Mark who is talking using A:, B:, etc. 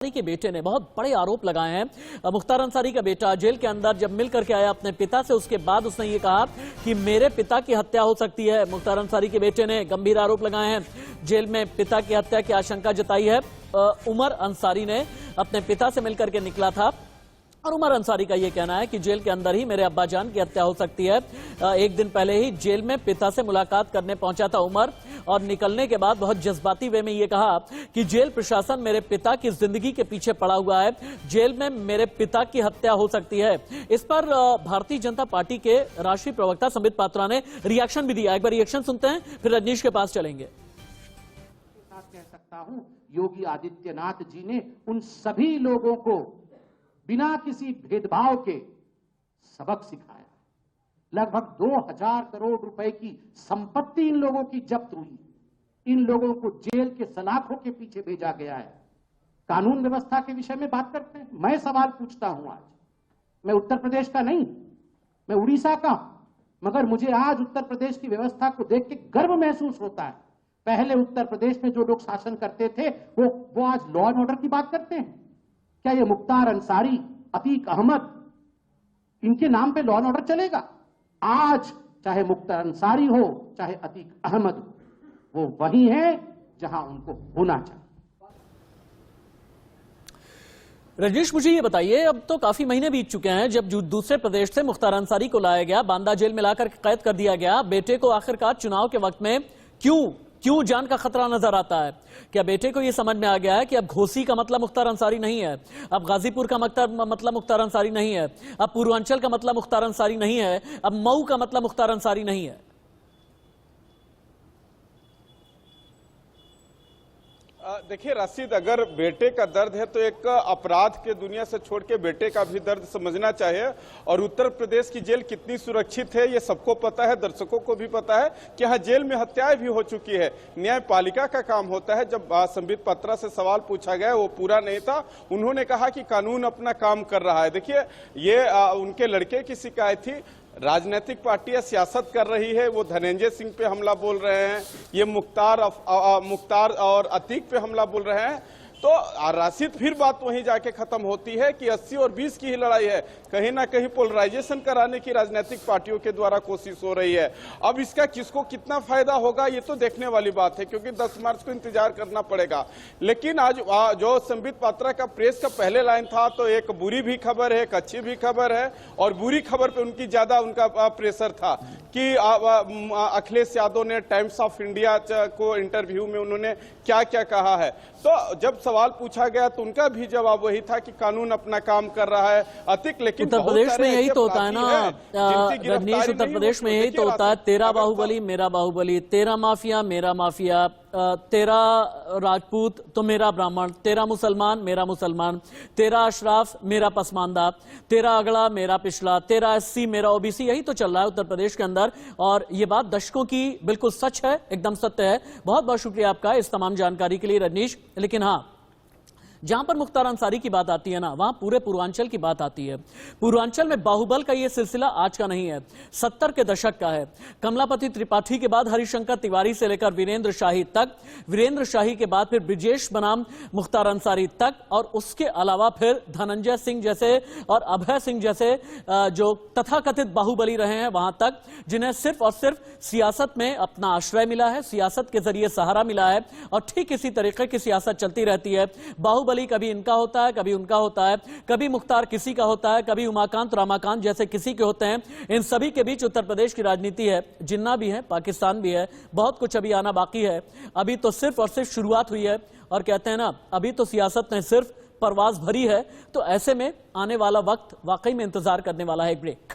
A: के बेटे ने बहुत बड़े आरोप लगाए हैं। मुख्तार अंसारी का बेटा जेल के अंदर जब मिल करके आया अपने पिता से, उसके बाद उसने ये कहा कि मेरे पिता की हत्या हो सकती है। मुख्तार अंसारी के बेटे ने गंभीर आरोप लगाए हैं। जेल में पिता की हत्या की आशंका जताई है। उमर अंसारी ने अपने पिता से मिलकर के निकला था और उमर अंसारी का यह कहना है कि जेल के अंदर ही मेरे अब्बाजान की हत्या हो सकती है। एक दिन पहले ही जेल में पिता से मुलाकात करने पहुंचा था उमर, और निकलने के बाद बहुत जज्बाती वे में यह कहा कि जेल प्रशासन मेरे पिता की जिंदगी के पीछे पड़ा हुआ है, जेल में मेरे पिता की हत्या हो सकती है। इस पर भारतीय जनता पार्टी के राष्ट्रीय प्रवक्ता संबित पात्रा ने रिएक्शन भी दिया। एक बार रिएक्शन सुनते हैं, फिर रजनीश के पास चलेंगे।
B: कह सकता हूं, योगी आदित्यनाथ जी ने उन सभी लोगों को बिना किसी भेदभाव के सबक सिखाया। लगभग 2000 करोड़ रुपए की संपत्ति इन लोगों की जब्त हुई। इन लोगों को जेल के सलाखों के पीछे भेजा गया है। कानून व्यवस्था के विषय में बात करते हैं। मैं सवाल पूछता हूं, आज मैं उत्तर प्रदेश का नहीं, मैं उड़ीसा का हूं, मगर मुझे आज उत्तर प्रदेश की व्यवस्था को देख के गर्व महसूस होता है। पहले उत्तर प्रदेश में जो लोग शासन करते थे वो आज लॉ एंड ऑर्डर की बात करते हैं। क्या ये मुख्तार अंसारी, अतीक अहमद, इनके नाम पे लॉ एंड ऑर्डर चलेगा? आज चाहे मुख्तार अंसारी हो, चाहे अतीक अहमद हो, वो वही है जहां उनको होना चाहिए।
A: रजनीश, मुझे ये बताइए, अब तो काफी महीने बीत चुके हैं जब दूसरे प्रदेश से मुख्तार अंसारी को लाया गया, बांदा जेल में लाकर कैद कर दिया गया। बेटे को आखिरकार चुनाव के वक्त में क्यों जान का खतरा नजर आता है? क्या बेटे को यह समझ में आ गया है कि अब घोसी का मतलब मुख्तार अंसारी नहीं है, अब गाजीपुर का मतलब मुख्तार अंसारी नहीं है, अब पूर्वांचल का मतलब मुख्तार अंसारी नहीं है, अब मऊ का मतलब मुख्तार अंसारी नहीं है?
C: देखिए रशीद, अगर बेटे का दर्द है तो एक अपराध के दुनिया से छोड़ के बेटे का भी दर्द समझना चाहिए। और उत्तर प्रदेश की जेल कितनी सुरक्षित है ये सबको पता है, दर्शकों को भी पता है कि यहाँ जेल में हत्याएं भी हो चुकी है। न्यायपालिका का काम होता है। जब संबित पात्रा से सवाल पूछा गया वो पूरा नहीं था, उन्होंने कहा कि कानून अपना काम कर रहा है। देखिए ये उनके लड़के की शिकायत थी, राजनीतिक पार्टियां सियासत कर रही है, वो धनंजय सिंह पे हमला बोल रहे हैं, ये मुख्तार और अतीक पे हमला बोल रहे हैं। तो राशिद फिर बात वहीं जाके खत्म होती है कि 80 और 20 की ही लड़ाई है। कहीं ना कहीं पोलराइजेशन कराने की राजनीतिक पार्टियों के द्वारा कोशिश हो रही है। अब इसका किसको कितना फायदा होगा ये तो देखने वाली बात है, क्योंकि 10 मार्च को इंतजार करना पड़ेगा। लेकिन आज जो संबित पात्रा का प्रेस का पहले लाइन था, तो एक बुरी भी खबर है, एक अच्छी भी खबर है। और बुरी खबर पे उनकी ज्यादा उनका प्रेशर था कि अखिलेश यादव ने टाइम्स ऑफ इंडिया को इंटरव्यू में उन्होंने क्या क्या कहा है। तो जब सवाल पूछा गया तो उनका भी जवाब वही था कि कानून अपना काम कर रहा है। अतिक, लेकिन
A: उत्तर प्रदेश में यही तो होता है ना रजनीश, उत्तर प्रदेश में यही तो होता है। तेरा बाहुबली मेरा बाहुबली, तेरा माफिया मेरा माफिया, तेरा राजपूत तो मेरा ब्राह्मण, तेरा मुसलमान मेरा मुसलमान, तेरा अशराफ मेरा पसमानदा, तेरा अगला मेरा पिछला, तेरा एससी मेरा ओबीसी। यही तो चल रहा है उत्तर प्रदेश के अंदर। और ये बात दशकों की बिल्कुल सच है, एकदम सत्य है। बहुत बहुत शुक्रिया आपका इस तमाम जानकारी के लिए रजनीश। लेकिन हाँ, जहां पर मुख्तार अंसारी की बात आती है ना, वहां पूरे पूर्वांचल की बात आती है। पूर्वांचल में बाहुबल का यह सिलसिला आज का नहीं है, 70 के दशक का है। कमलापति त्रिपाठी के बाद हरिशंकर तिवारी से लेकर वीरेंद्र शाही तक, वीरेंद्र शाही के बाद फिर ब्रिजेश बनाम मुख्तार अंसारी तक, और उसके अलावा फिर धनंजय सिंह जैसे और अभय सिंह जैसे जो तथाकथित बाहुबली रहे हैं, वहां तक, जिन्हें सिर्फ और सिर्फ सियासत में अपना आश्रय मिला है, सियासत के जरिए सहारा मिला है, और ठीक इसी तरीके की सियासत चलती रहती है। बाहुबली कभी इनका होता है, कभी उनका होता है, कभी मुख्तार किसी का होता है, कभी उमाकांत रामाकांत जैसे किसी के होते हैं। इन सभी के बीच उत्तर प्रदेश की राजनीति है, जिन्ना भी है, पाकिस्तान भी है, बहुत कुछ अभी आना बाकी है। अभी तो सिर्फ और सिर्फ शुरुआत हुई है, और कहते हैं ना, अभी तो सियासत ने सिर्फ परवाज भरी है। तो ऐसे में आने वाला वक्त वाकई में इंतजार करने वाला है एक ब्रेक।